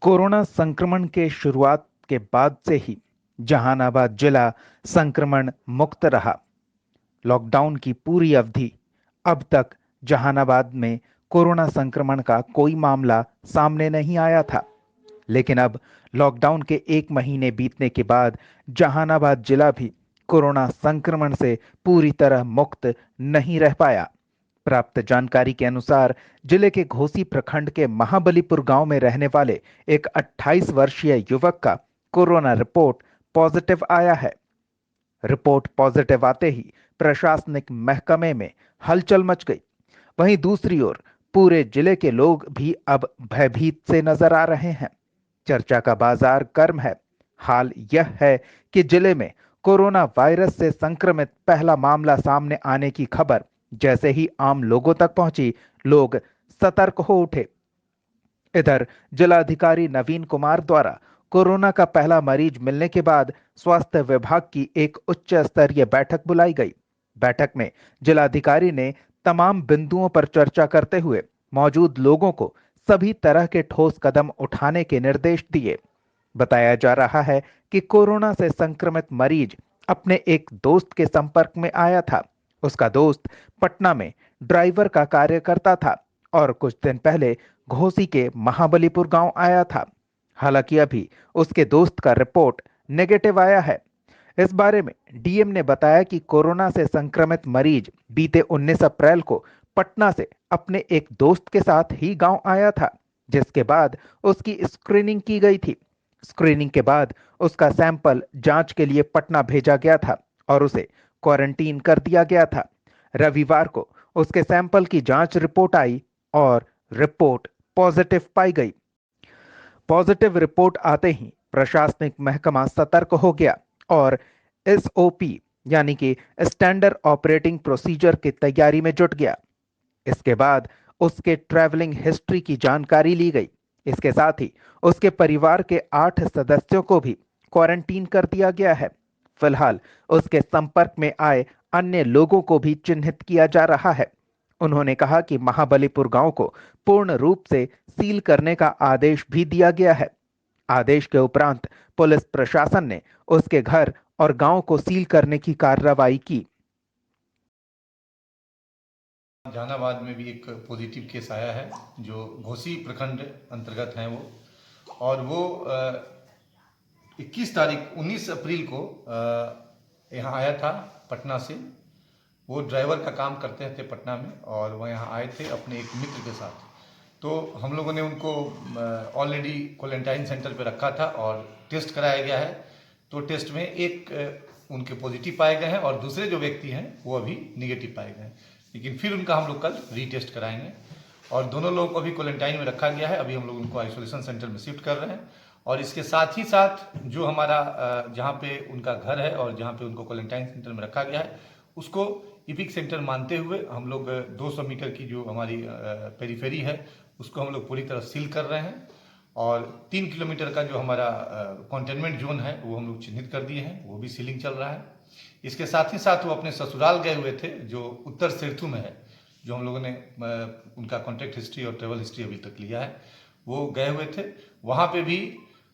Corona संक्रमण के शुरुआत के बाद से ही जहानाबाद जिला संक्रमण मुक्त रहा। लॉकडाउन की पूरी अवधि अब तक जहानाबाद में कोरोना संक्रमण का कोई मामला सामने नहीं आया था। लेकिन अब लॉकडाउन के 1 महीने बीतने के बाद जहानाबाद जिला भी कोरोना संक्रमण से पूरी तरह मुक्त नहीं रह पाया। प्राप्त जानकारी के अनुसार जिले के घोसी प्रखंड के महाबलीपुर गांव में रहने वाले एक 28 वर्षीय युवक का कोरोना रिपोर्ट पॉजिटिव आया है। रिपोर्ट पॉजिटिव आते ही प्रशासनिक महकमे में हलचल मच गई। वहीं दूसरी ओर पूरे जिले के लोग भी अब भयभीत से नजर आ रहे हैं। चर्चा का बाजार गर्म है। हाल यह है कि जिले में कोरोना वायरस से संक्रमित पहला मामला सामने आने की खबर जैसे ही आम लोगों तक पहुंची, लोग सतर्क हो उठे। इधर जिलाधिकारी नवीन कुमार द्वारा कोरोना का पहला मरीज मिलने के बाद स्वास्थ्य विभाग की एक उच्च स्तरीय बैठक बुलाई गई। बैठक में जिलाधिकारी ने तमाम बिंदुओं पर चर्चा करते हुए मौजूद लोगों को सभी तरह के ठोस कदम उठाने के निर्देश दिए। बताया जा रहा है कि कोरोना से संक्रमित मरीज अपने एक दोस्त के संपर्क में आया था। उसका दोस्त पटना में ड्राइवर का कार्य करता था और कुछ दिन पहले घोसी के महाबलीपुर गांव आया था। हालांकि अभी उसके दोस्त का रिपोर्ट नेगेटिव आया है। इस बारे में डीएम ने बताया कि कोरोना से संक्रमित मरीज बीते 19 अप्रैल को पटना से अपने एक दोस्त के साथ ही गांव आया था, जिसके बाद उसकी स्क्रीनिंग की गई थी। स्क्रीनिंग के बाद उसका सैंपल जांच के लिए पटना भेजा गया था और उसे क्वारंटीन कर दिया गया था। रविवार को उसके सैंपल की जांच रिपोर्ट आई और रिपोर्ट पॉजिटिव पाई गई। पॉजिटिव रिपोर्ट आते ही प्रशासनिक महकमा सतर्क हो गया और एसओपी यानी कि स्टैंडर्ड ऑपरेटिंग प्रोसीजर की तैयारी में जुट गया। इसके बाद उसके ट्रैवलिंग हिस्ट्री की जानकारी ली गई। इसके साथ ही उसके परिवार के 8 सदस्यों को भी क्वारंटीन कर दिया गया है। फिलहाल उसके संपर्क में आए अन्य लोगों को भी चिन्हित किया जा रहा है। उन्होंने कहा कि महाबलीपुर गांव को पूर्ण रूप से सील करने का आदेश भी दिया गया है। आदेश के उपरांत पुलिस प्रशासन ने उसके घर और गांव को सील करने की कार्रवाई की। जहानाबाद में भी एक पॉजिटिव केस आया है जो घोसी प्रखंड अंतर्गत हैं वो, और वो 19 अप्रैल को यहाँ आया था पटना से। वो ड्राइवर का काम करते थे पटना में और वो यहाँ आए थे अपने एक मित्र के साथ। तो हम लोगों ने उनको ऑलरेडी क्वारंटाइन सेंटर पे रखा था और टेस्ट कराया गया है। तो टेस्ट में एक उनके पॉजिटिव पाए गए हैं और दूसरे जो व्यक्ति हैं वो अभी निगेटिव पाए गए हैं। लेकिन फिर उनका हम लोग कल रीटेस्ट कराएंगे और दोनों लोगों को अभी क्वारंटाइन में रखा गया है। अभी हम लोग उनको आइसोलेशन सेंटर में शिफ्ट कर रहे हैं और इसके साथ ही साथ जो हमारा जहाँ पे उनका घर है और जहाँ पे उनको क्वारंटाइन सेंटर में रखा गया है उसको इपिक सेंटर मानते हुए हम लोग 200 मीटर की जो हमारी पेरीफेरी है उसको हम लोग पूरी तरह सील कर रहे हैं और 3 किलोमीटर का जो हमारा कंटेनमेंट जोन है वो हम लोग चिन्हित कर दिए हैं, वो भी सीलिंग चल रहा है। इसके साथ ही साथ वो अपने ससुराल गए हुए थे जो उत्तर सेर्थु में है, जो हम लोगों ने उनका कॉन्टैक्ट हिस्ट्री और ट्रेवल हिस्ट्री अभी तक लिया है, वो गए हुए थे। वहाँ पे भी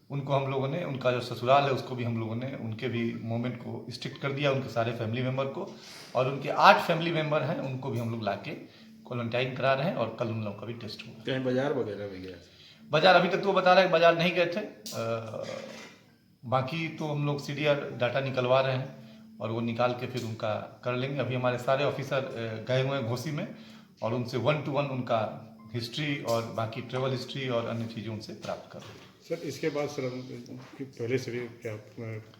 उनको हम लोगों ने, उनका जो ससुराल है उसको भी हम लोगों ने, उनके भी मूवमेंट को स्ट्रिक्ट कर दिया, उनके सारे फैमिली मेम्बर को, और उनके 8 फैमिली मेम्बर हैं उनको भी हम लोग ला के क्वारंटाइन करा रहे हैं और कल उन लोगों का भी टेस्ट होगा। कहीं बाजार वगैरह भी गया? बाजार अभी तक तो वो बता रहा है बाजार नहीं गए थे। बाकी तो हम लोग सीडीआर डाटा निकलवा रहे हैं और वो निकाल के फिर उनका कर लेंगे। अभी हमारे सारे ऑफिसर गए हुए हैं घोसी में और उनसे 1 to 1 उनका हिस्ट्री और बाकी ट्रेवल हिस्ट्री और अन्य चीज़ें उनसे प्राप्त कर रहे हैं। सर इसके बाद सर पहले से भी क्या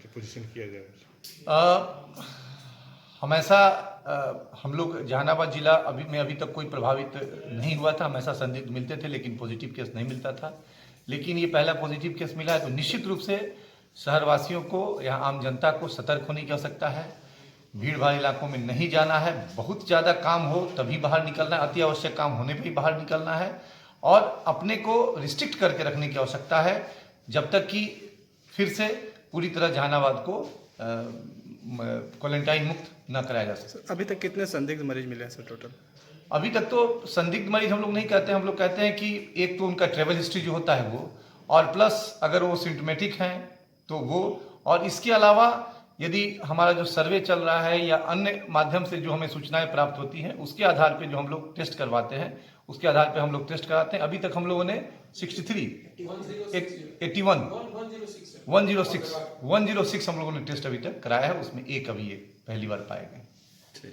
पोजीशन किया जाए? हमेशा हम लोग जहानाबाद जिला अभी तक कोई प्रभावित नहीं हुआ था। हमेशा संदिग्ध मिलते थे लेकिन पॉजिटिव केस नहीं मिलता था। लेकिन ये पहला पॉजिटिव केस मिला है तो निश्चित रूप से शहरवासियों को, यहाँ आम जनता को सतर्क होने की आवश्यकता है। भीड़ भाड़ इलाकों में नहीं जाना है। बहुत ज़्यादा काम हो तभी बाहर निकलना है, अति आवश्यक काम होने पर ही बाहर निकलना है और अपने को रिस्ट्रिक्ट करके रखने की आवश्यकता है जब तक कि फिर से पूरी तरह जहानाबाद को क्वारंटाइन मुक्त न कराया जा सके। अभी तक कितने संदिग्ध मरीज मिले हैं सर टोटल? अभी तक तो संदिग्ध मरीज हम लोग नहीं कहते हैं, हम लोग कहते हैं कि एक तो उनका ट्रेवल हिस्ट्री जो होता है वो, और प्लस अगर वो सिम्टोमेटिक हैं तो वो, और इसके अलावा यदि हमारा जो सर्वे चल रहा है या अन्य माध्यम से जो हमें सूचनाएं प्राप्त होती हैं उसके आधार पे जो हम लोग टेस्ट करवाते हैं, उसके आधार पे हम लोग टेस्ट कराते हैं। अभी तक हम लोगों ने 106 हम लोगों ने टेस्ट अभी तक कराया है, उसमें एक अभी ये पहली बार पाए गए।